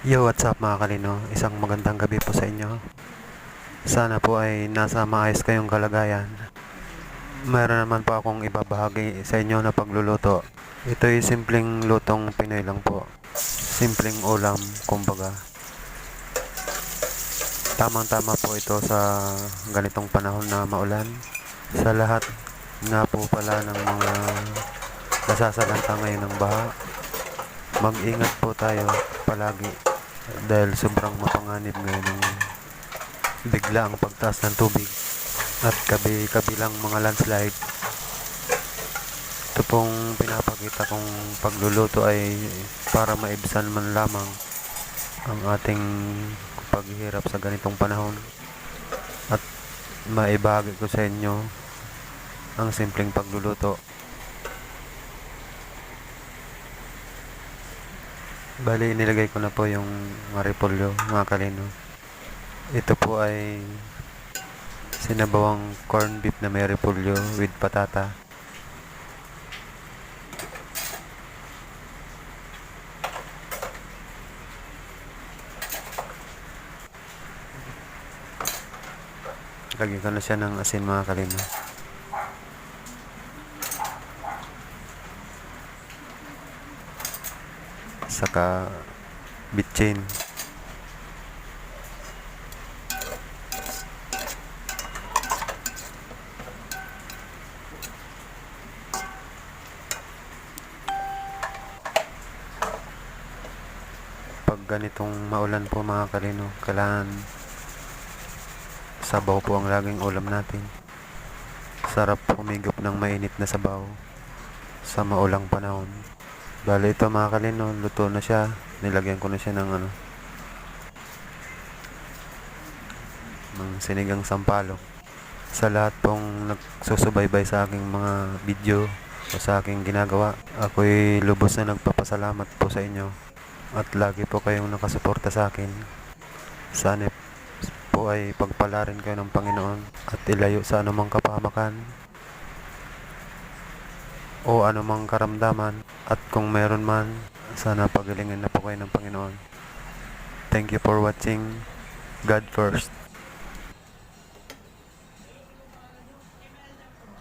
Yo, what's up mga kalino? Isang magandang gabi po sa inyo. Sana po ay nasa maayos kayong kalagayan. Meron naman po akong ibabahagi sa inyo na pagluluto. Ito ay simpleng lutong Pinoy lang po. Simpleng ulam, kumbaga. Tamang-tama po ito sa ganitong panahon na maulan. Sa lahat nga po pala ng mga nasasalanta ngayon ng baha, mag-ingat po tayo palagi dahil sobrang mapanganib ngayon ng bigla ang pagtaas ng tubig at kabilang mga landslide. Ito pong pinapakita kong pagluluto ay para maibsan man lamang ang ating paghihirap sa ganitong panahon at maibahagi ko sa inyo ang simpleng pagluluto. Bali, inilagay ko na po yung repolyo mga kalino. Ito po ay sinabawang corn beef na may repolyo with patata. Lagyan ko na siya ng asin mga kalino. Saka bitchin. Pag ganitong maulan po mga kalino, kailangan sabaw po ang laging ulam natin. Sarap humigop ng mainit na sabaw sa maulang panahon. Bali ito mga kalino, luto na siya. Nilagyan ko na siya ng ng sinigang sampalok. Sa lahat pong nagsusubaybay sa aking mga video o sa aking ginagawa, ako'y lubos na nagpapasalamat po sa inyo at lagi po kayong nakasuporta sa akin. Sana po ay pagpalarin kayo ng Panginoon at ilayo sa anumang kapahamakan o anumang karamdaman, at kung meron man, sana pagalingan na po kayo ng Panginoon. Thank you for watching. God first.